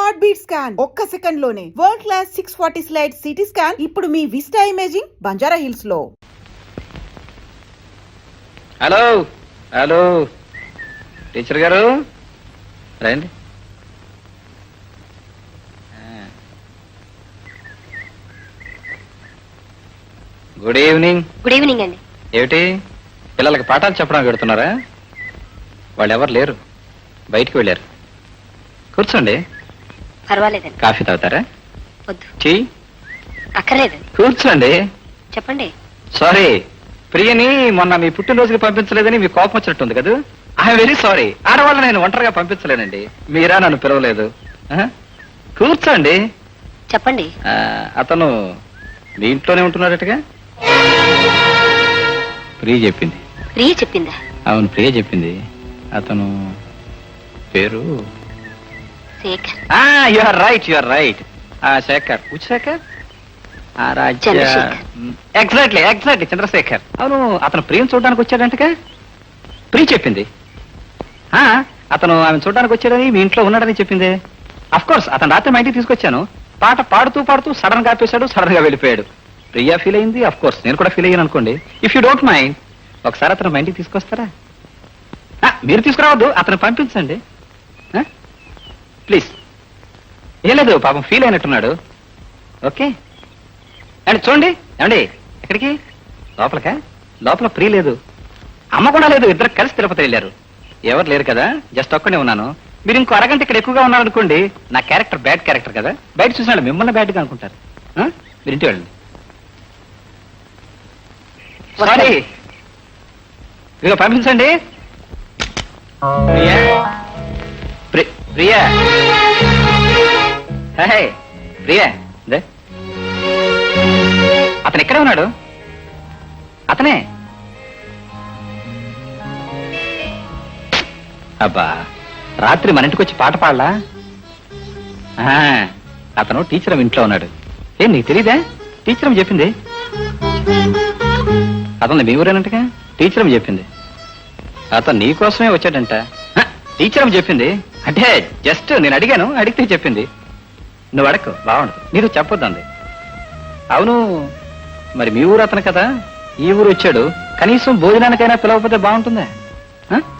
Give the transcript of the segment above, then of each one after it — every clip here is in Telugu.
హార్ట్ బీట్ స్కాన్ ఒక్క సెకండ్ లోనే world class 640 slide CT scan ఇప్పుడు మీ విస్టా ఇమేజింగ్ బంజారా హిల్స్ లో. హలో హలో టీచర్ గారు రండి. Good evening. గుడ్ ఈవినింగ్ అండి. ఏమిటి పిల్లలకి పాఠాలు చెప్పడానికి పెడుతున్నారా? వాళ్ళు ఎవరు లేరు, బయటికి వెళ్ళారు. కూర్చోండి. పర్వాలేదండి. కాఫీ తాగుతారా? వద్దు. టీ అక్కర్లేదు. కూర్చోండి. చెప్పండి. సారీ, ప్రియని మొన్న మీ పుట్టినరోజుకి పంపించలేదని మీకు కోపం వచ్చినట్టుంది కదా. I'm very sorry. ఆడవాళ్ళు నేను ఒంటరిగా పంపించలేనండి, మీరా నన్ను పిలవలేదు. కూర్చోండి. చెప్పండి. అతను మీ ఇంట్లోనే ఉంటున్నారటగా? ప్రియ చెప్పింది. ప్రియ చెప్పిందా? అవును, ప్రియ చెప్పింది. అతను పేరు Shekhar. You are right, you are right. Shekhar. Shekhar exactly exactly Chandrashekhar. అవును, అతను ప్రియం చూడడానికి వచ్చాడంటగా? ప్రియ చెప్పింది. అతను ఆమె చూడడానికి వచ్చాడని మీ ఇంట్లో ఉన్నాడని చెప్పింది. అఫ్ కోర్స్ అతను రాత్రి మా ఇంటికి తీసుకొచ్చాను. పాట పాడుతూ పాడుతూ సడన్ గా ఆపేశాడు, సడన్ గా వెళ్ళిపోయాడు. ప్రియా ఫీల్ అయింది, అఫ్ కోర్స్ నేను కూడా ఫీల్ అయ్యాను అనుకోండి. ఇఫ్ యూ డోంట్ మైండ్ ఒకసారి అతను మా ఇంటికి తీసుకొస్తారా? మీరు తీసుకురావద్దు, అతను పంపించండి ప్లీజ్. ఏం లేదు, పాపం ఫీల్ అయినట్టున్నాడు. ఓకే అండి. చూడండి. ఏమండి ఎక్కడికి? లోపలకా? లోపల ప్రియ లేదు, అమ్మ కూడా లేదు. ఇద్దరు కలిసి తిరుపతి వెళ్ళారు. ఎవరు లేరు కదా, జస్ట్ ఒక్కడే ఉన్నాను. మీరు ఇంకో అరగంట ఇక్కడ ఎక్కువగా ఉన్నారనుకోండి, నా క్యారెక్టర్ బ్యాడ్ క్యారెక్టర్ కదా, బయట చూసినాడు మిమ్మల్ని బ్యాడ్గా అనుకుంటారు. మీరు ఇంటికి వెళ్ళండి. సారీ, ఇదిగో పంపించండి. ప్రియా, ప్రియా, ప్రియా. అతను ఎక్కడే ఉన్నాడు? అతనే. అబ్బా, రాత్రి మన ఇంటికి వచ్చి పాట పాడలా? అతను టీచర్ ఇంట్లో ఉన్నాడు. ఏం నీకు తెలీదా? టీచర్ చెప్పింది. అతను మీ ఊరేనంటగా? టీచర్ చెప్పింది. అతను నీకోసమే వచ్చాడంట. టీచర్ చెప్పింది. అంటే జస్ట్ నేను అడిగాను, అడిగితే చెప్పింది. నువ్వు అడకు, బాగుండదు, నీతో చెప్పొద్దంది. అవును, మరి మీ ఊరు అతను కదా, ఈ ఊరు వచ్చాడు. కనీసం భోజనానికైనా పిలవకపోతే బాగుంటుందా?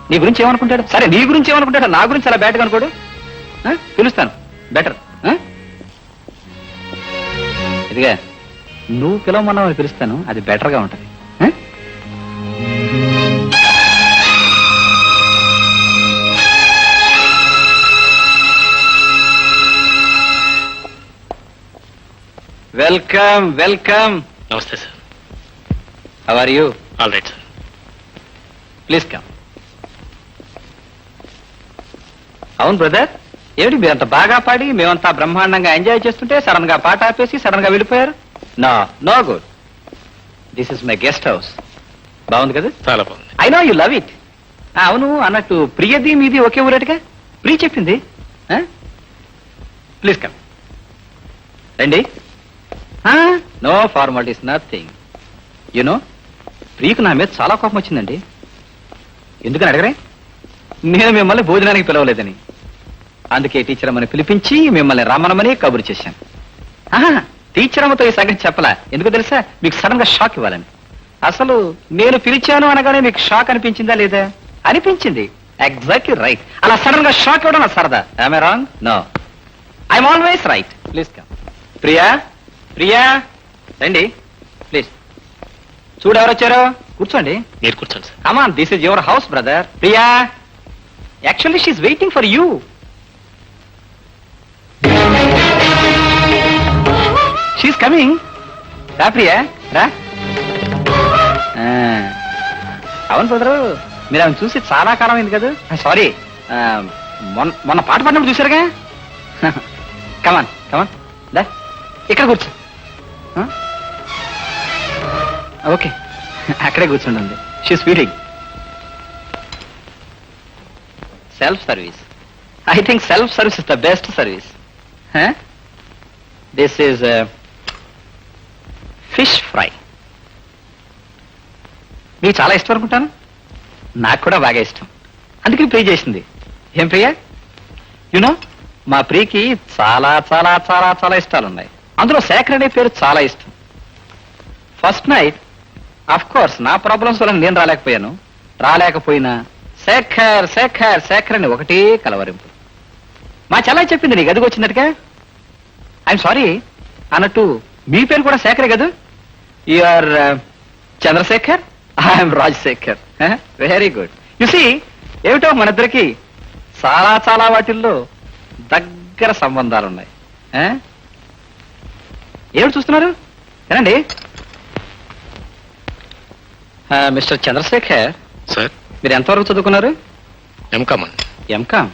నీ గురించి ఏమనుకుంటాడు? సరే, నీ గురించి ఏమనుకుంటాడు? నా గురించి అలా బ్యాడ్గా అనుకోడు. పిలుస్తాను, బెటర్. ఇదిగా నువ్వు పిలవమన్నావు, పిలుస్తాను, అది బెటర్గా ఉంటుంది. Welcome welcome. నమస్తే sir. How are you? All right sir. Please come. అవును బ్రదర్, ఏమిటి మీరంత బాగా పాడి మేమంతా బ్రహ్మాండంగా ఎంజాయ్ చేస్తుంటే సడన్ గా పాట ఆపేసి సడన్ గా వెళ్ళిపోయారు? No no good. This is my guest house. బాగుంది కదా? చాలా బాగుంది. I know you love it. అవును, అన్నట్టు ప్రియది మీది ఒకే ఊరేటుగా? ప్రియ చెప్పింది. Please come. రండి. No formalities, nothing. యూనో, ప్రియకు నా మీద చాలా కోపం వచ్చిందండి. ఎందుకని అడగరే? నేను మిమ్మల్ని భోజనానికి పిలవలేదని. అందుకే టీచర్ అమ్మని పిలిపించి మిమ్మల్ని రమ్మనమని కబురు చేశాను. టీచర్ అమ్మతో ఈ సంగతి చెప్పలా. ఎందుకు తెలుసా? మీకు సడన్ గా షాక్ ఇవ్వాలని. అసలు నేను పిలిచాను అనగానే మీకు షాక్ అనిపించిందా లేదా? అనిపించింది. ఎగ్జాక్ట్లీ రైట్. అలా సడన్ గా షాక్ ఇవ్వడం నా సరదా. I'm wrong? No, I'm always right. Please come. Priya, Priya, రండి ప్లీజ్. చూడు ఎవరు వచ్చారో. కూర్చోండి. మీరు కూర్చోండి sir. Come on, this is your house brother. Priya, actually she is waiting for you. She is coming. రా ప్రియా, రా. అవును బ్రదరు, మీరు ఆమెను చూసి చాలా కాలం అయింది కదా. సారీ, మొన్న పాట పాడినప్పుడు చూసారుగా. కమాన్ కమాన్, దా ఇక్కడ కూర్చో. ఓకే, అక్కడే కూర్చోండి. She's feeding. Self service. I think self service is the best service. This is fish fry. మీకు చాలా ఇష్టం అనుకుంటాను. నాకు కూడా బాగా ఇష్టం, అందుకే ప్రే చేసింది. ఏం ప్రియా? యునో, మా ప్రీకి చాలా చాలా చాలా చాలా ఇష్టాలు ఉన్నాయి. అందులో శేఖర్ అనే పేరు చాలా ఇష్టం. ఫస్ట్ నైట్ అఫ్ కోర్స్ నా ప్రాబ్లమ్స్ వల్ల నేను రాలేకపోయినా శేఖర్ శేఖర్ శేఖర్ అని ఒకటే కలవరింపు. మా చెల్లాయి చెప్పింది నీ గదికి వచ్చినట్టుగా. ఐఎమ్ సారీ అన్నట్టు మీ పేరు కూడా శేఖరే కదా? You're Chandrashekhar, I'm Rajashekhar. Very good. See ఏమిటో మన ఇద్దరికి చాలా చాలా వాటిల్లో దగ్గర సంబంధాలు ఉన్నాయి. ఏమిటి చూస్తున్నారు? ఏనండి మిస్టర్ చంద్రశేఖర్ సార్, మీరు ఎంతవరకు చదువుకున్నారు? ఎంకామ్ అండి. MCom,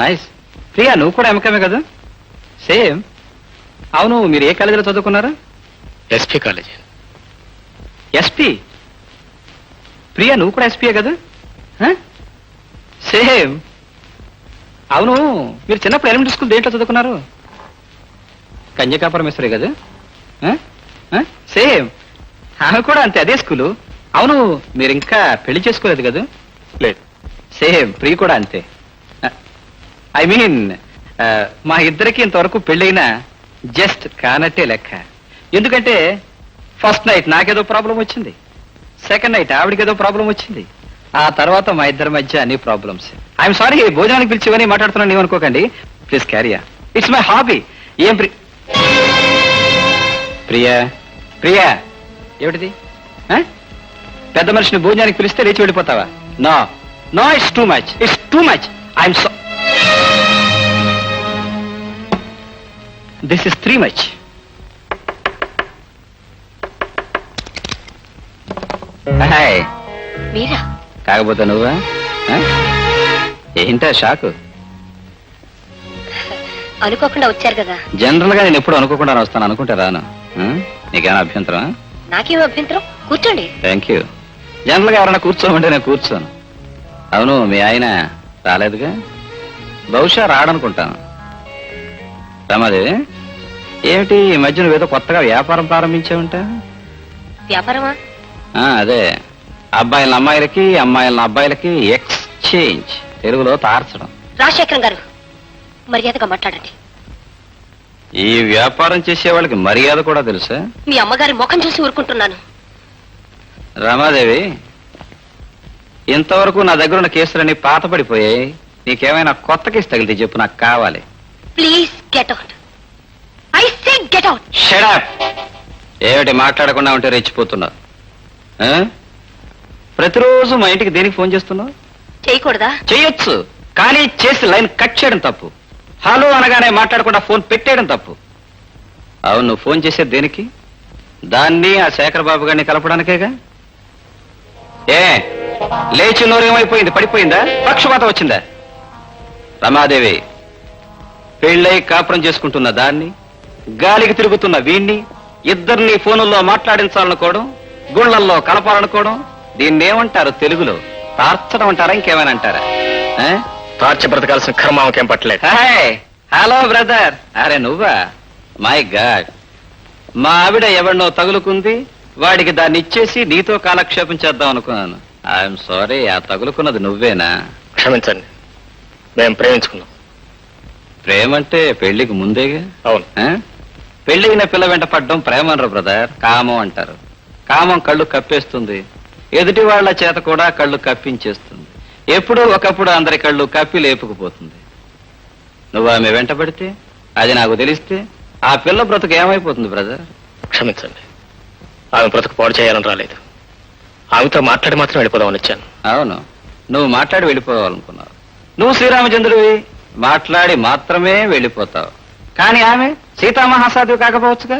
nice. ప్రియా నువ్వు కూడా ఎంకామే కదా? సేమ్. అవును, మీరు ఏ కాలేజీలో చదువుకున్నారు? SP college. ఎస్పీ? ప్రియా నువ్వు కూడా ఎస్పీయే కదా? సేమ్. అవును, మీరు చిన్నప్పుడు ఎలిమెంటరీ స్కూల్ దేంట్లో చదువుకున్నారు? కన్యకాపురమేశ్వరే కదా? సేమ్. ఆమె కూడా అంతే, అదే స్కూలు. అవును, మీరు ఇంకా పెళ్లి చేసుకోలేదు కదా? లేదు. సేమ్, ప్రియ కూడా అంతే. ఐ మీన్ మా ఇద్దరికి ఇంతవరకు పెళ్ళైనా జస్ట్ కానట్టే లెక్క. ఎందుకంటే ఫస్ట్ నైట్ నాకేదో ప్రాబ్లం వచ్చింది, సెకండ్ నైట్ ఆవిడకేదో ప్రాబ్లం వచ్చింది, ఆ తర్వాత మా ఇద్దరి మధ్య అన్ని ప్రాబ్లమ్స్. ఐఎమ్ సారీ, భోజనానికి పిలిచివని మాట్లాడుతున్నాను, ఏమనుకోకండి. Please carry on, it's my hobby. ఏం ప్రియా ప్రియా ఏమిటిది? పెద్ద మనిషిని భోజనానికి పిలిస్తే లేచి వెళ్ళిపోతావా? No no, it's too much, it's too much. I'm so this is three much. Hi. మీరా? కాకపోతే నువ్వా? ఏంటా షాకు? అనుకోకుండా వచ్చారు కదా. జనరల్ గా నేను ఎప్పుడు అనుకోకుండా వస్తాను, అనుకుంటే రాను. నీకేమైనా అభ్యంతరం? నాకేం అభ్యంతరం, కూర్చోండి. Thank you. జనరల్ గా ఎవరైనా కూర్చోమంటే నేను కూర్చోను. అవును, మీ ఆయన రాలేదుగా? బహుశా రాడనుకుంటాను. రమాదేవి, ఏమిటి ఈ మధ్య నువ్వేదో కొత్తగా వ్యాపారం ప్రారంభించావుంటా? వ్యాపారమా? అదే, అబ్బాయిల అమ్మాయిలకి అమ్మాయిల అబ్బాయిలకి ఎక్స్చేంజ్, తెలుగులో తార్చడం. రాజశేఖరం గారు, మర్యాదగా మాట్లాడండి. ఈ వ్యాపారం చేసే వాళ్ళకి మర్యాద కూడా తెలుసా? మీ అమ్మగారి ముఖం చూసి ఊరుకుంటున్నాను. రమాదేవి, ఇంతవరకు నా దగ్గర ఉన్న కేసులన్నీ పాత పడిపోయాయి. నీకేమైనా కొత్త కేసు తగిలితే చెప్పు, నాకు కావాలి. Please get out. I say get out. Shut up. ఏమిటి మాట్లాడకుండా ఉంటే రెచ్చిపోతున్నావు? ప్రతిరోజు మా ఇంటికి దేనికి ఫోన్ చేస్తున్నావు? చేయకూడదా? చెయ్యొచ్చు, కానీ చేసి లైన్ కట్ చేయడం తప్పు. హలో అనగానే మాట్లాడకుండా ఫోన్ పెట్టేయడం తప్పు. అవును, నువ్వు ఫోన్ చేసేది దేనికి? దాన్ని ఆ శేఖర్ బాబు గారిని కలపడానికేగా. ఏ లేచి నోరేమైపోయింది? పడిపోయిందా? పక్షపాతం వచ్చిందా? రమాదేవి, పెళ్ళై కాపురం చేసుకుంటున్న దాన్ని, గాలికి తిరుగుతున్న వీణ్ణి, ఇద్దరిని ఫోనుల్లో మాట్లాడించాలనుకోవడం, గుళ్ళల్లో కలపాలనుకోవడం, దీన్ని ఏమంటారు తెలుగులో? తార్చడం అంటారా, ఇంకేమైనా అంటారా? తార్చి బ్రతకాల్సిన కర్మావకేం పట్టలేదు. Hello brother. అరే నువ్వా? మై గాడ్, మా ఆవిడ ఎవరినో తగులుకుంది, వాడికి దాన్ని ఇచ్చేసి నీతో కాలక్షేపం చేద్దాం అనుకున్నాను. ఐఎమ్ సారీ, ఆ తగులుకున్నది నువ్వేనా? క్షమించండి, మేము ప్రేమించుకున్నాం. ప్రేమంటే పెళ్లికి ముందేగా? అవును. పెళ్ళైన పిల్ల వెంట పడ్డం ప్రేమ అనరు బ్రదర్, కామం అంటారు. కామం కళ్ళు కప్పేస్తుంది, ఎదుటి వాళ్ళ చేత కూడా కళ్ళు కప్పించేస్తుంది. ఎప్పుడూ ఒకప్పుడు అందరి కళ్ళు కప్పి లేపుకుపోతుంది. నువ్వు ఆమె వెంట పడితే, అది నాకు తెలిస్తే, ఆ పిల్ల బ్రతుకు ఏమైపోతుంది బ్రదర్? క్షమించండి, ఆమె బ్రతుకు పాడు చేయాలని రాలేదు. ఆమెతో మాట్లాడి మాత్రం వెళ్ళిపోదామని వచ్చాను. అవును, నువ్వు మాట్లాడి వెళ్ళిపోవాలనుకున్నావు. నువ్వు శ్రీరామచంద్రుడివి, మాట్లాడి మాత్రమే వెళ్ళిపోతావు. కానీ ఆమె సీతామహాసాధ్వి కాకపోవచ్చుగా?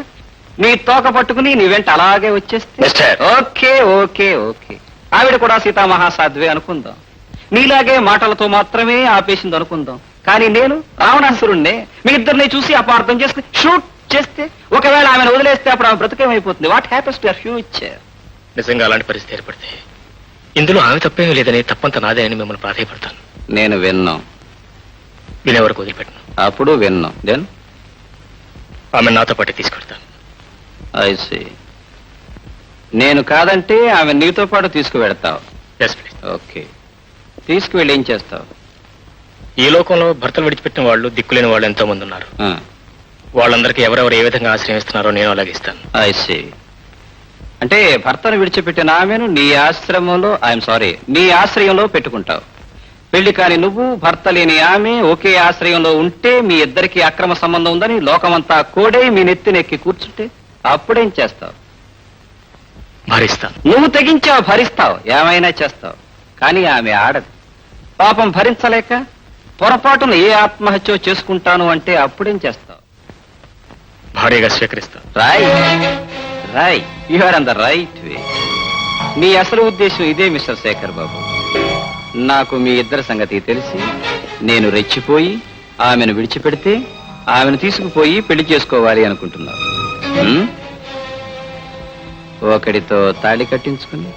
నీ తోక పట్టుకుని నీ వెంట అలాగే వచ్చేస్తే? మిస్టర్. ఓకే ఓకే ఓకే, ఆవిడ కూడా సీతామహాసాధ్వి అనుకుందాం. నీలాగే మాటలతో మాత్రమే ఆపేసింది అనుకుందాం. కానీ నేను రావణాసురుణ్ణే. మీ ఇద్దరిని చూసి అపార్థం చేసుకుని షూట్ చేస్తే, ఒకవేళ ఆమెను వదిలేస్తే అప్పుడు ఆమె బ్రతకేమైపోతుంది? What happens to your future? నిజంగా అలాంటి పరిస్థితి ఏర్పడితే ఇందులో ఆమె తప్పేమీ లేదని, తప్పంత నాదే అని మిమ్మల్ని ప్రాధాయపడతాను. నేను విన్నాం, వినే వరకు వదిలిపెట్టను. అప్పుడు విన్నాం. దెన్ ఆమె నాతో పాటు తీసుకెడతాను. I see. నేను కాదంటే ఆమె నీతో పాటు తీసుకువెడతావు? Yes please. ఓకే, తీసుకువెళ్ళి ఏం చేస్తావు? ఈ లోకంలో భర్తలు విడిచిపెట్టిన వాళ్ళు దిక్కులేని వాళ్ళు ఎంతో మంది ఉన్నారు. వాళ్ళందరికీ ఎవరెవరు ఏ విధంగా ఆశ్రయిస్తున్నారో నేను అలాగే ఇస్తాను. I see. అంటే భర్తను విడిచిపెట్టిన ఆమెను నీ ఆశ్రమంలో నీ ఆశ్రయంలో పెట్టుకుంటావు. పెళ్లి కాని నువ్వు, భర్త లేని ఆమె ఒకే ఆశ్రయంలో ఉంటే మీ ఇద్దరికి అక్రమ సంబంధం ఉందని లోకమంతా కోడై మీ నెత్తినెక్కి కూర్చుంటే అప్పుడేం చేస్తావు? భరిస్తాను. నువ్వు తెగించావు, భరిస్తావు, ఏమైనా చేస్తావు. కానీ ఆమె ఆడదు. పాపం భరించలేక పొరపాటున ఏ ఆత్మహత్య చేసుకుంటాను అంటే అప్పుడేం చేస్తావు? భార్యగా స్వీకరిస్తాను. Roy you are on the right way. నీ అసలు ఉద్దేశం ఇదే మిస్టర్ శేఖర్ బాబు. నాకు మీ ఇద్దరి సంగతి తెలిసి నేను రెచ్చిపోయి ఆమెను విడిచిపెడితే ఆమెను తీసుకుపోయి పెళ్లి చేసుకోవాలి అనుకుంటున్నావు. ఒకడితో తాళి కట్టించుకుని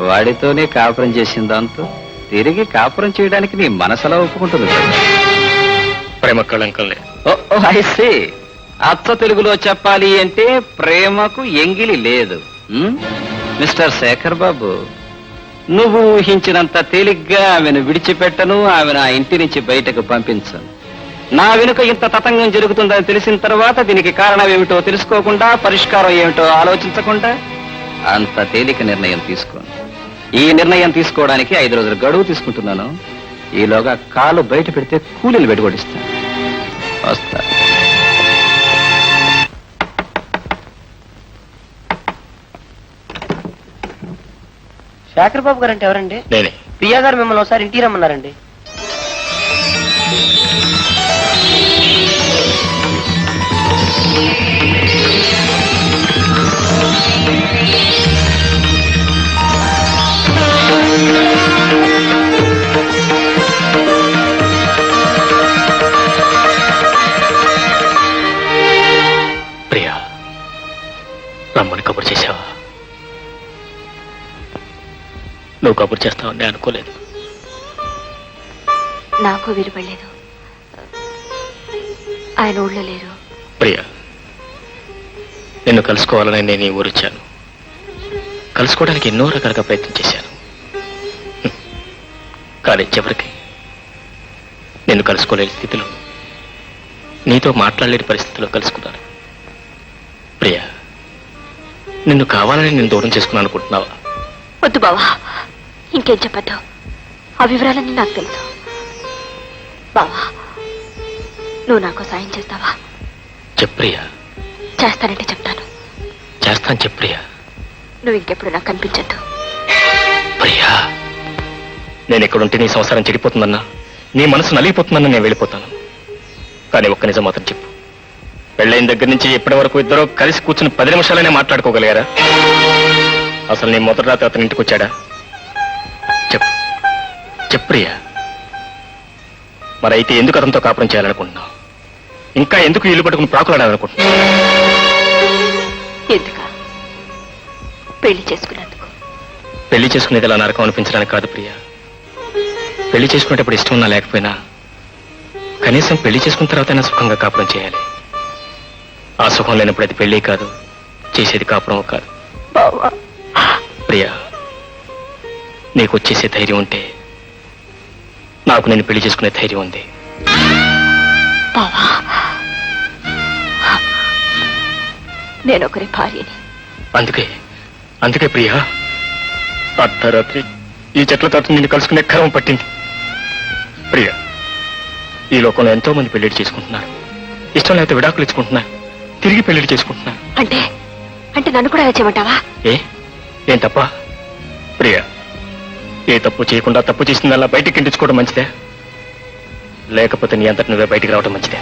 వాడితోనే కాపురం చేసిన దాంతో తిరిగి కాపురం చేయడానికి నీ మనసులో ఒప్పుకుంటుంది కదా. ప్రేమ కళంకం లేదు. I see. అచ్చ తెలుగులో చెప్పాలి అంటే ప్రేమకు ఎంగిలి లేదు. మిస్టర్ శేఖర్ బాబు, నువ్వు ఊహించినంత తేలిగ్గా ఆమెను విడిచిపెట్టను, ఆమెను ఆ ఇంటి నుంచి బయటకు పంపించను. నా వెనుక ఇంత తతంగం జరుగుతుందని తెలిసిన తర్వాత దీనికి కారణం ఏమిటో తెలుసుకోకుండా, పరిష్కారం ఏమిటో ఆలోచించకుండా అంత తేలిక నిర్ణయం తీసుకోను. ఈ నిర్ణయం తీసుకోవడానికి 5 రోజుల గడువు తీసుకుంటున్నాను. ఈలోగా కాలు బయట పెడితే కూలీలు పెట్టుకొడిస్తాను. వస్తా. శేఖర్ బాబు గారు అంటే ఎవరండి? నేనే. ప్రియా గారు మిమ్మల్ని ఒకసారి ఇంటికి రమ్మన్నారండి. ప్రియా, రమ్మని కబురు చేశావా? నువ్వు కబురు చేస్తావని నేను అనుకోలేదు. నాకు విలువలేదు. ఆయన ఊళ్ళో లేరు. ప్రియా, నిన్ను కలుసుకోవాలని నేను ఈ ఊరొచ్చాను. కలుసుకోవడానికి ఎన్నో రకాలుగా ప్రయత్నం చేశాను. కానీ చివరికి నిన్ను కలుసుకోలేని స్థితిలో, నీతో మాట్లాడలేని పరిస్థితిలో కలుసుకున్నాను. ప్రియా, నిన్ను కావాలని నేను దూరం చేసుకున్నాను అనుకుంటున్నావా? వద్దు బావా, ఇంకేం చెప్పద్దు. ఆ వివరాలన్నీ నాకు తెలుసు. బావా, నువ్వు నాకు సాయం చేస్తావా? చెప్ప్రియా. చేస్తానంటే చెప్తాను. చేస్తాను చెప్ప్రియా. నువ్వు ఇంకెప్పుడు నాకు కనిపించద్దు. ప్రియా, నేను ఎక్కడుంటే నీ సంసారం చెడిపోతుందన్నా, నీ మనసు నలిగిపోతుందన్నా నేను వెళ్ళిపోతాను. కానీ ఒక్క నిజం మాత్రం చెప్పు, పెళ్ళైన దగ్గర నుంచి ఇప్పటి వరకు ఇద్దరు కలిసి కూర్చుని 10 నిమిషాలనే మాట్లాడుకోగలిగారా? అసలు నీ మొదటి రాత్రి అతని ఇంటికి వచ్చాడా? చెప్పు చెప్ప్రియా. మరైతే ఎందుకు అతనితో కాపురం చేయాలనుకుంటున్నావు? ఇంకా ఎందుకు ఇల్లు పట్టుకుని ప్రాకులాడాలనుకుంటున్నావు? ఎందుక? పెళ్లి చేసుకున్నందుకు. పెళ్లి చేసుకునేది ఇలా నరకం అనిపించడానికి కాదు ప్రియా. పెళ్లి చేసుకునేటప్పుడు ఇష్టం ఉన్నా లేకపోయినా కనీసం పెళ్లి చేసుకున్న తర్వాతైనా సుఖంగా కాపురం చేయాలి. ఆ సుఖం లేనప్పుడు అది పెళ్లి కాదు, చేసేది కాపురం కాదు. ప్రియా, నీకు వచ్చేసే ధైర్యం ఉంటే నాకు నేను పెళ్లి చేసుకునే ధైర్యం ఉంది. బావా, నేను ఒకరి భార్యని. అందుకే ప్రియా, అర్ధరాత్రి ఈ చెట్ల తాత నిన్ను కలుసుకునే క్రమం పట్టింది. ప్రియా, ఈ లోకంలో ఎంతో మంది పెళ్లిళ్ళు చేసుకుంటున్నారు. ఇష్టం లేకపోతే విడాకులు ఇచ్చుకుంటున్నారు, తిరిగి పెళ్లిళ్ళు చేసుకుంటున్నారు. అంటే అంటే నన్ను కూడా చేయమంటావా? ఏం తప్ప? ప్రియా, ఏ తప్పు చేయకుండా తప్పు చేసిందల్లా బయటికి ఇంటించుకోవడం మంచిదే, లేకపోతే నీ అంతటి నువ్వే బయటికి రావడం మంచిదే.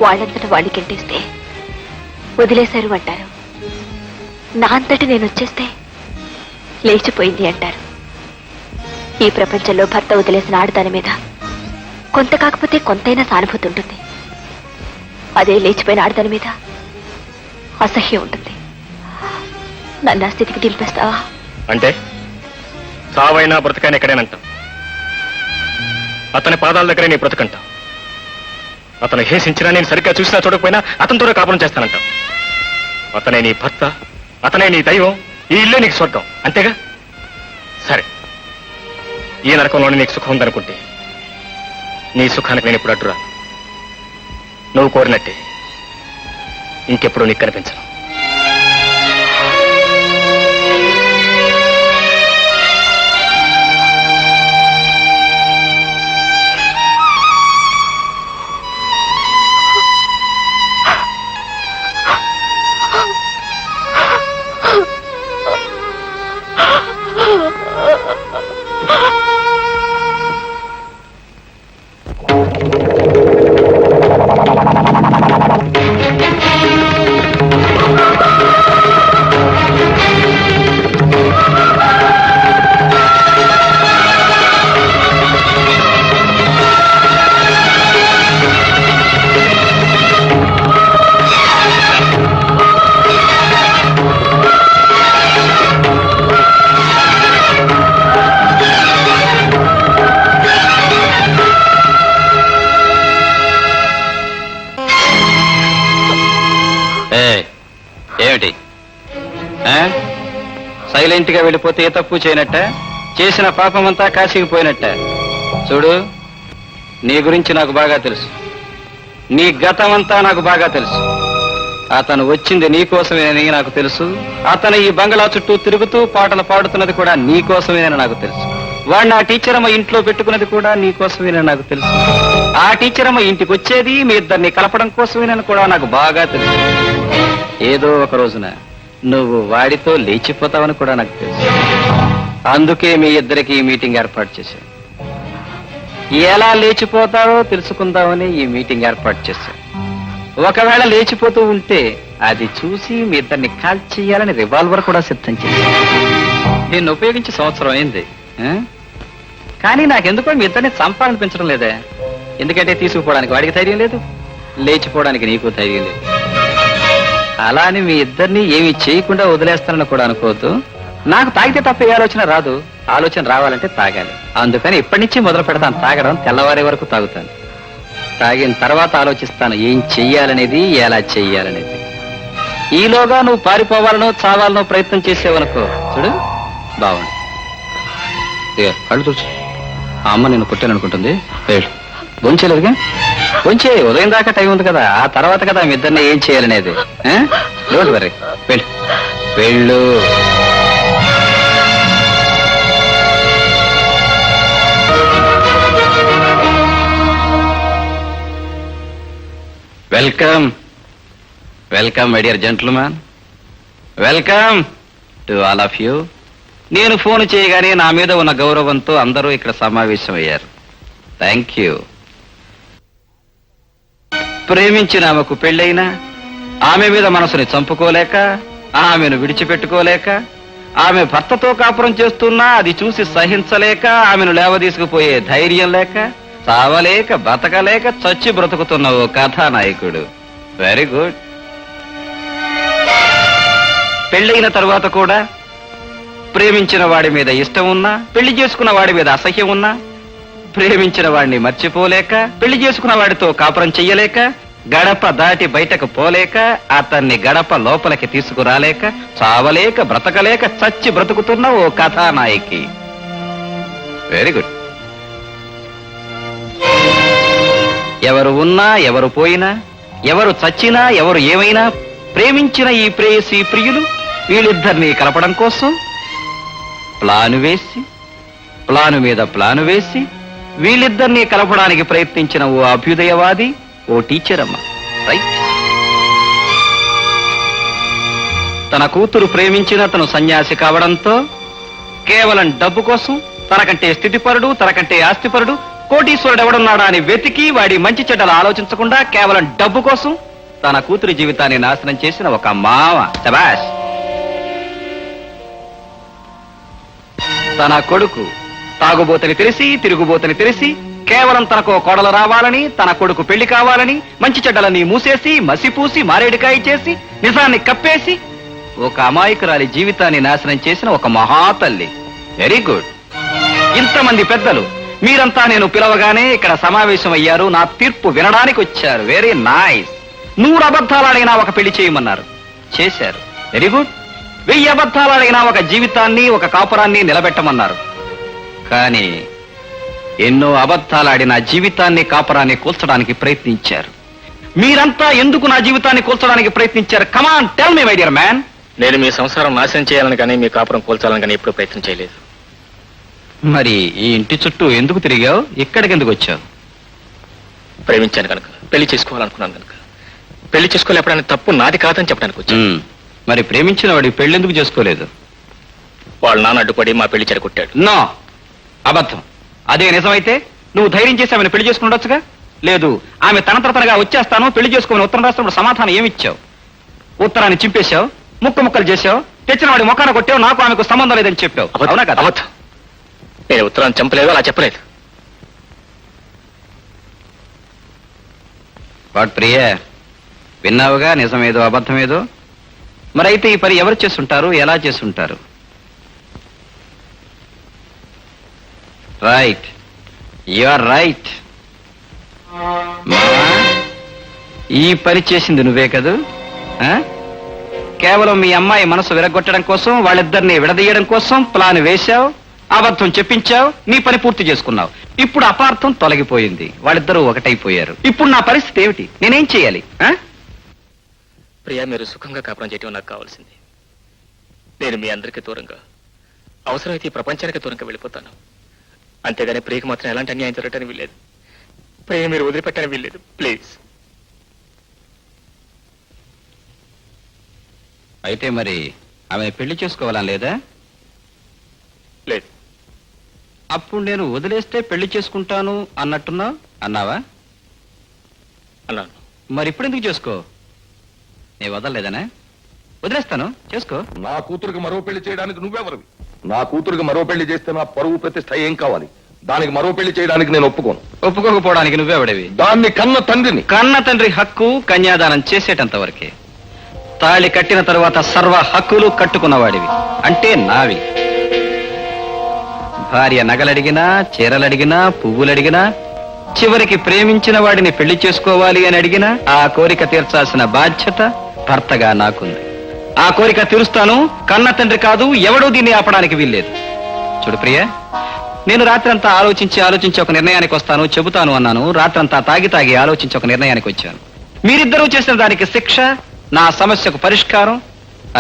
వాళ్ళంతటా వాళ్ళకి ఇంటిస్తే వదిలేశారు అంటారు. నా అంతటి నేను వచ్చేస్తే లేచిపోయింది అంటారు. ఈ ప్రపంచంలో భర్త వదిలేసిన ఆడదాని మీద కొంత కాకపోతే కొంతైనా సానుభూతి ఉంటుంది. అదే లేచిపోయిన ఆడదాని మీద అసహ్యం ఉంటుంది. నన్ను ఆ స్థితికి దింపేస్తావా? అంటే సావైనా బ్రతకైనా ఎక్కడేనంటాం. అతని పాదాల దగ్గరే నీ బ్రతకంటాం. అతను హేసించినా నేను సరిగ్గా చూసినా చూడకపోయినా అతనితోనే కాపురం చేస్తానంటాం. అతనే నీ భర్త, అతనే నీ దైవం, ఈ ఇల్లే నీకు స్వర్గం, అంతేగా? సరే, ఈ నరకంలోనే నీకు సుఖం ఉందనుకుంటే నీ సుఖానికి నేను ఇప్పుడు అడ్డురా. నువ్వు కోరినట్టే ఇంకెప్పుడు నీకు కనిపించను. ఏమిటి సైలెంట్ గా వెళ్ళిపోతే ఏ తప్పు చేయనట్ట? చేసిన పాపమంతా కాశీకి పోయినట్ట? చూడు, నీ గురించి నాకు బాగా తెలుసు. నీ గతమంతా నాకు బాగా తెలుసు. అతను వచ్చింది నీకోసమేనని నాకు తెలుసు. అతను ఈ బంగళా చుట్టూ తిరుగుతూ పాటలు పాడుతున్నది కూడా నీకోసమేనని నాకు తెలుసు. వాడిని ఆ టీచరమ్మ ఇంట్లో పెట్టుకున్నది కూడా నీకోసమేనని నాకు తెలుసు. ఆ టీచరమ్మ ఇంటికి వచ్చేది మీ ఇద్దరిని కలపడం కోసమేనని కూడా నాకు బాగా తెలుసు. ఏదో ఒక రోజున నువ్వు వాడితో లేచిపోతావని కూడా నాకు తెలుసు. అందుకే మీ ఇద్దరికి ఈ మీటింగ్ ఏర్పాటు చేశాను. ఎలా లేచిపోతావో తెలుసుకుందామని ఈ మీటింగ్ ఏర్పాటు చేశాను. ఒకవేళ లేచిపోతూ ఉంటే అది చూసి మీ ఇద్దరిని కాల్ చేయాలని రివాల్వర్ కూడా సిద్ధం చేశాను. దీన్ని ఉపయోగించి సంవత్సరం అయింది. కానీ నాకెందుకో మీ ఇద్దరిని చంపాలనిపించడం లేదే. ఎందుకంటే తీసుకుపోవడానికి వాడికి ధైర్యం లేదు, లేచిపోవడానికి నీకు ధైర్యం లేదు. అలా అని మీ ఇద్దరిని ఏమి చేయకుండా వదిలేస్తానని కూడా అనుకోవద్దు. నాకు తాగితే తప్ప ఏ ఆలోచన రాదు. ఆలోచన రావాలంటే తాగాలి. అందుకని ఇప్పటి నుంచి మొదలు పెడతాను తాగడం. తెల్లవారే వరకు తాగుతాను. తాగిన తర్వాత ఆలోచిస్తాను ఏం చెయ్యాలనేది, ఎలా చెయ్యాలనేది. ఈలోగా నువ్వు పారిపోవాలనో చావాలనో ప్రయత్నం చేసేవనుకో, చూడు బాగుంది. కళ్ళు తుడుచు. ఆ అమ్మ నేను కొట్టాననుకుంటుంది. బొంచేలేదుగా, బొంచే. ఉదయం దాకా టైం ఉంది కదా, ఆ తర్వాత కదా మీ ఇద్దరిని ఏం చేయాలనేది. డోంట్ వరీ, వెళ్ళు వెళ్ళు. Welcome welcome my dear gentlemen. Welcome to all of you. నేను ఫోన్ చేయగానే నా మీద ఉన్న గౌరవంతో అందరూ ఇక్కడ సమావేశమయ్యారు. Thank you. ప్రేమించిన ఆమెకు పెళ్ళైనా ఆమె మీద మనసుని చంపుకోలేక, ఆమెను విడిచిపెట్టుకోలేక, ఆమె భర్తతో కాపురం చేస్తున్నా అది చూసి సహించలేక, ఆమెను లేవదీసుకుపోయే ధైర్యం లేక, చావలేక బతకలేక చచ్చి బ్రతుకుతున్న ఓ కథానాయకుడు. Very good. పెళ్ళైన తరువాత కూడా ప్రేమించిన వాడి మీద ఇష్టం ఉన్నా, పెళ్లి చేసుకున్న వాడి మీద అసహ్యం ఉన్నా, ప్రేమించిన వాడిని మర్చిపోలేక, పెళ్లి చేసుకున్న వాడితో కాపురం చెయ్యలేక, గడప దాటి బయటకు పోలేక, అతన్ని గడప లోపలికి తీసుకురాలేక, చావలేక బ్రతకలేక చచ్చి బ్రతుకుతున్న ఓ కథానాయకి. Very good. ఎవరు ఉన్నా, ఎవరు పోయినా, ఎవరు చచ్చినా, ఎవరు ఏమైనా, ప్రేమించిన ఈ ప్రేయసి ప్రియులు వీళ్ళిద్దరినీ కలపడం కోసం ప్లాను వేసి, ప్లాను మీద ప్లాను వేసి వీళ్ళిద్దరినీ కలపడానికి ప్రయత్నించిన ఓ అభ్యుదయవాది, ఓ టీచర్ అమ్మ. రైట్. తన కూతురు ప్రేమించిన తను సన్యాసి కావడంతో కేవలం డబ్బు కోసం తనకంటే స్థితిపరుడు, తనకంటే ఆస్తిపరుడు, కోటీశ్వరుడు ఎవడున్నాడా అని వెతికి వాడి మంచి చెడ్డలు ఆలోచించకుండా కేవలం డబ్బు కోసం తన కూతురి జీవితాన్ని నాశనం చేసిన ఒక మావ. శభాష్. తన కొడుకు తాగుబోతని తెలిసి, తిరుగుబోతని తెలిసి, కేవలం తనకు కోడలు రావాలని, తన కొడుకు పెళ్లి కావాలని మంచి చెడ్డలని మూసేసి, మసిపూసి, మారేడుకాయ చేసి, నిజాన్ని కప్పేసి ఒక అమాయకురాలి జీవితాన్ని నాశనం చేసిన ఒక మహాతల్లి. Very good. ఇంతమంది పెద్దలు మీరంతా నేను పిలవగానే ఇక్కడ సమావేశం అయ్యారు. నా తీర్పు వినడానికి వచ్చారు. Very nice. 100 అబద్ధాలాడైనా ఒక పెళ్లి చేయమన్నారు, చేశారు. Very good. 1000 అబద్ధాలాడైనా ఒక జీవితాన్ని, ఒక కాపురాన్ని నిలబెట్టమన్నారు. కానీ ఎన్నో అబద్ధాలాడి నా జీవితాన్ని కాపరాన్ని కూల్చడానికి ప్రయత్నించారు. మీరంతా ఎందుకు నా జీవితాన్ని కూల్చడానికి ప్రయత్నించారు? Come on tell me my dear man. నేను మీ సంసారం నాశనం చేయాలని కానీ మీ కాపురం కూల్చాలని కానీ ఎప్పుడూ ప్రయత్నం చేయలేదు. మరి ఈ ఇంటి చుట్టూ ఎందుకు తిరిగావు? ఇక్కడికి ఎందుకు వచ్చావు? ప్రేమించాను కనుక, పెళ్లి చేసుకోవాలనుకున్నాను కనుక. పెళ్లి చేసుకోలేపడానికి తప్పు నాది కాదని చెప్పడానికి వచ్చాను. మరి ప్రేమించిన వాడి పెళ్ళెందుకు చేసుకోలేదు? వాళ్ళ నాన్న అడ్డుపడి మా పెళ్లి చెడగొట్టాడు. నో, అబద్ధం. అదే నిజమైతే నువ్వు ధైర్యం చేసి ఆమెను పెళ్లి చేసుకుని ఉండొచ్చుగా. లేదు, ఆమె తనతరతనగా వచ్చేస్తాను పెళ్లి చేసుకోమని ఉత్తరం రాసినప్పుడు సమాధానం ఏమిచ్చావు? ఉత్తరాన్ని చింపేశావు, ముక్కలు చేశావు, తెచ్చిన వాడి ముఖాన కొట్టావు, నాకు ఆమెకు సంబంధం లేదని చెప్పావు. అవునా కదా? అబద్ధం. నేను ఉత్తరాన్ని చంపలేదు, అలా చెప్పలేదు. వాట్ ప్రియ, విన్నావుగా నిజమేదో అబద్ధమేదో. మరైతే ఈ పని ఎవరు చేస్తుంటారు, ఎలా చేస్తుంటారు? Right, you are right. ఈ పని చేసింది నువ్వే కదూ? కేవలం మీ అమ్మాయి మనసు విరగొట్టడం కోసం, వాళ్ళిద్దరిని విడదీయడం కోసం ప్లాన్ వేశావు, అబద్ధం చెప్పించావు, నీ పని పూర్తి చేసుకున్నావు. ఇప్పుడు అపార్థం తొలగిపోయింది, వాళ్ళిద్దరూ ఒకటైపోయారు. ఇప్పుడు నా పరిస్థితి ఏమిటి? నేనేం చేయాలి? ప్రియా, మీరు సుఖంగా కాపురం చేయటం నాకు కావాల్సింది. నేను మీ అందరికీ దూరంగా, అవసరమైతే ఈ ప్రపంచానికి దూరంగా వెళ్ళిపోతాను. అంతేగాని ప్రియకి మాత్రం ఎలాంటి అన్యాయం జరగటానికి వీల్లేదు. ప్రియ మీరు వదిలిపెట్టని వీల్లేదు, ప్లీజ్. అయితే మరి ఆమె పెళ్లి చేసుకోవాలని లేదా? లేదు. అప్పుడు నేను వదిలేస్తే పెళ్లి చేసుకుంటాను అన్నావా? అన్నాను. మరి ఇప్పుడు ఎందుకు చేసుకో? నేను వదలలేదనే? వదిలేస్తాను, చేసుకో. నా కూతురికి మరో పెళ్లి చేయడానికి నువ్వెవరివి? నా కూతురికి మరో పెళ్లి చేస్తే నా పరువు ప్రతిష్ట ఏం కావాలి? దానికి మరో పెళ్లి చేయడానికి నేను ఒప్పుకోను. ఒప్పుకోకపోవడానికి నువ్వెవడవి? దాన్ని కన్న తండ్రిని. కన్న తండ్రి హక్కు కన్యాదానం చేసేటంత వరకే. తాళి కట్టిన తరువాత సర్వ హక్కులు కట్టుకున్నవాడివి, అంటే నావి. భార్య నగలడిగినా, చీరలడిగినా, పువ్వులడిగినా, చివరికి ప్రేమించిన వాడిని పెళ్లి చేసుకోవాలి అని అడిగినా ఆ కోరిక తీర్చాల్సిన బాధ్యత భర్తగా నాకుంది. ఆ కోరిక తీరుస్తాను. కన్న తండ్రి కాదు, ఎవడూ దీన్ని ఆపడానికి వీల్లేదు. చూడు ప్రియ, నేను రాత్రంతా ఆలోచించి ఒక నిర్ణయానికి వస్తాను, చెబుతాను అన్నాను. రాత్రంతా తాగి ఆలోచించి ఒక నిర్ణయానికి వచ్చాను. మీరిద్దరూ చేసిన దానికి శిక్ష, నా సమస్యకు పరిష్కారం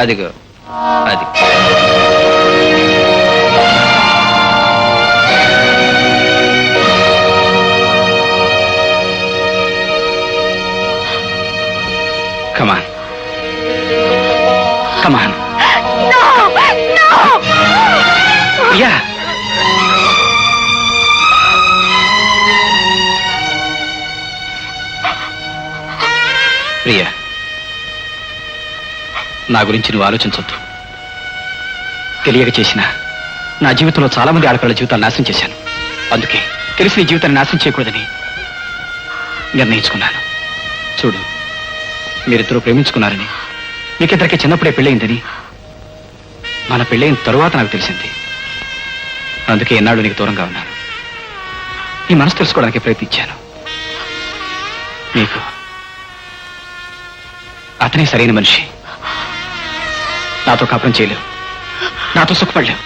అదిగో అది. Come on. Come on. No! No! Yeah. Priya, నా గురించి నువ్వు ఆలోచించొద్దు. తెలియక చేసిన నా జీవితంలో చాలా మంది ఆడపిల్లల జీవితాలు నాశనం చేశాను. అందుకే తెలిసి నీ జీవితాన్ని నాశనం చేయకూడదని నిర్ణయించుకున్నాను. చూడు, మీరిద్దరూ ప్రేమించుకున్నారని, మీకిద్దరికి చిన్నప్పుడే పెళ్ళయిందని మన పెళ్ళైన తరువాత నాకు తెలిసింది. అందుకే ఎన్నాళ్ళు నీకు దూరంగా ఉన్నాను. నీ మనసు తెలుసుకోవడానికి ప్రయత్నించాను. నీకు అతనే సరైన మనిషి. నాతో కాపురం చేయలేవు, నాతో సుఖపడలేవు.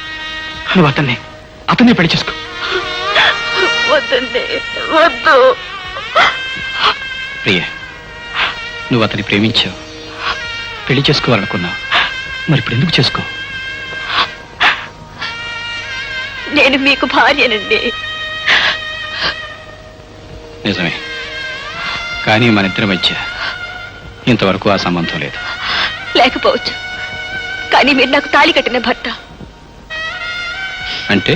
నువ్వు అతన్నే పెళ్లి చేసుకో. వద్దండి, వద్దు. ప్రియ, నువ్వు అతన్ని ప్రేమించావు, పెళ్లి చేసుకోవాలనుకున్నావు. మరి ఇప్పుడు ఎందుకు చేసుకో? నేను మీకు భార్యనండి. నిజమే, కానీ మన ఇద్దరి మధ్య ఇంతవరకు ఆ సంబంధం లేదు. లేకపోవచ్చు, కానీ మీరు నాకు తాళి కట్టిన భర్త. అంటే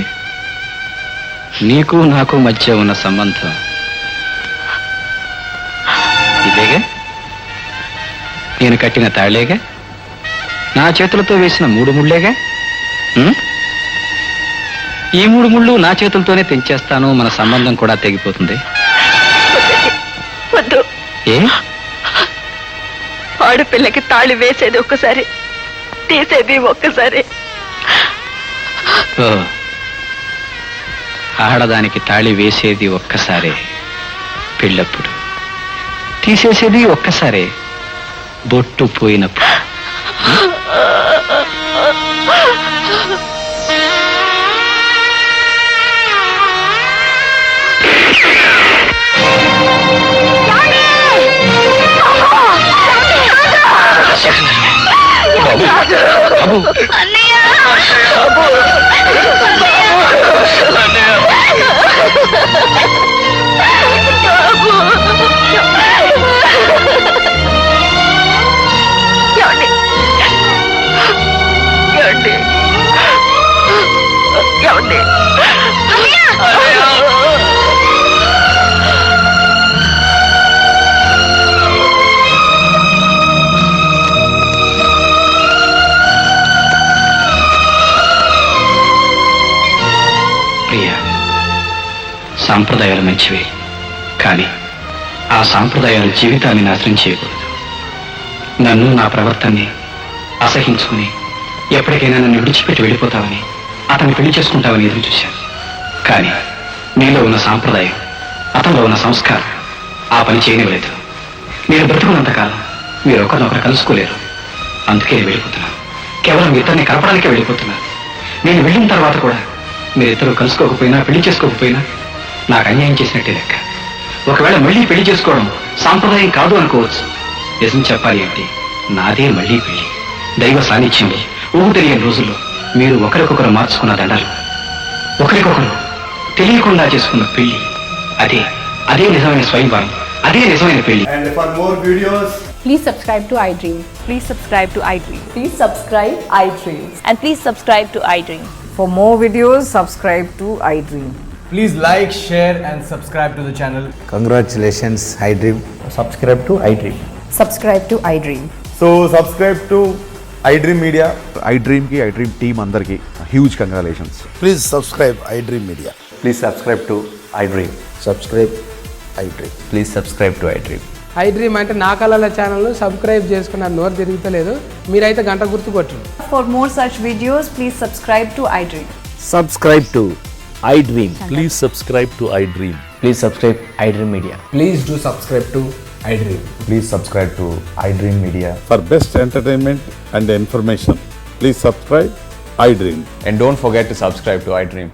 నీకు నాకు మధ్య ఉన్న సంబంధం ఇదేగా? నేను కట్టిన తాళేగా, నా చేతులతో వేసిన 3 ముళ్ళేగా. ఈ 3 ముళ్ళు నా చేతులతోనే తెంచేస్తాను, మన సంబంధం కూడా తెగిపోతుంది. వద్దు. ఏ? ఆడపిల్లకి తాళి వేసేది ఒక్కసారి, తీసేది ఒక్కసారి. ఓ, ఆడదానికి తాళి వేసేది ఒక్కసారే పెళ్ళప్పుడు, తీసేసేది ఒక్కసారే బొట్టు పోయినప్పుడు. అన్నయ్య ప్రియా, సాంప్రదాయాలు మంచివే, కానీ ఆ సాంప్రదాయాలు జీవితాన్ని నాశనం చేయకూడదు. నన్ను నా ప్రవర్తనని అసహించుకుని ఎప్పటికైనా నన్ను విడిచిపెట్టి వెళ్ళిపోతావని, అతన్ని పెళ్లి చేసుకుంటావని ఎదురు చూశాను. కానీ నీలో ఉన్న సాంప్రదాయం, అతనిలో ఉన్న సంస్కారం ఆ పని చేయనివ్వలేదు. నేను బ్రతుకున్నంతకాలం మీరు ఒకరినొకరు కలుసుకోలేరు. అందుకే వెళ్ళిపోతున్నాను. కేవలం ఇద్దరిని కలపడానికే వెళ్ళిపోతున్నాను. నేను వెళ్ళిన తర్వాత కూడా మీరిద్దరూ కలుసుకోకపోయినా, పెళ్లి చేసుకోకపోయినా నాకు అన్యాయం చేసినట్టే లెక్క. ఒకవేళ మళ్ళీ పెళ్లి చేసుకోవడం సాంప్రదాయం కాదు అనుకోవచ్చు. నిజం చెప్పాలి అంటే నాదే మళ్ళీ పెళ్లి. దైవ సాన్నిధ్యంలో ఊహు తెలియని రోజుల్లో మీరు ఒకరికొకరు మార్చుకున్న దండాలు, ఒకరికొకరు తెలియకుండా చేసుకున్న పెళ్లి, అదే అదే నిజమైన స్వయంవరం, అదే నిజమైన పెళ్లి. And for more videos, Please subscribe to iDream. Please subscribe to iDream. Please subscribe iDream. And please subscribe to iDream. For more videos, subscribe to iDream. please like, share, and subscribe to the channel. Congratulations, iDream. Subscribe to iDream. Subscribe to iDream. So, subscribe to iDream Media. iDream team అందరికి huge congratulations. Please subscribe iDream Media. Please subscribe to iDream. Subscribe iDream. Please subscribe to iDream. iDream అంటే నా కళల ఛానల్ సబ్స్క్రైబ్ చేసుకున్న నోరు తిరుగుతలేదు. మీరైతే గంట గుర్తు కొట్టండి. For more such videos, please subscribe to iDream. Subscribe to iDream. Please subscribe to iDream. Please subscribe iDream Media. Please do subscribe to iDream. Please subscribe to iDream Media. For best entertainment and information, please subscribe iDream. And don't forget to subscribe to iDream.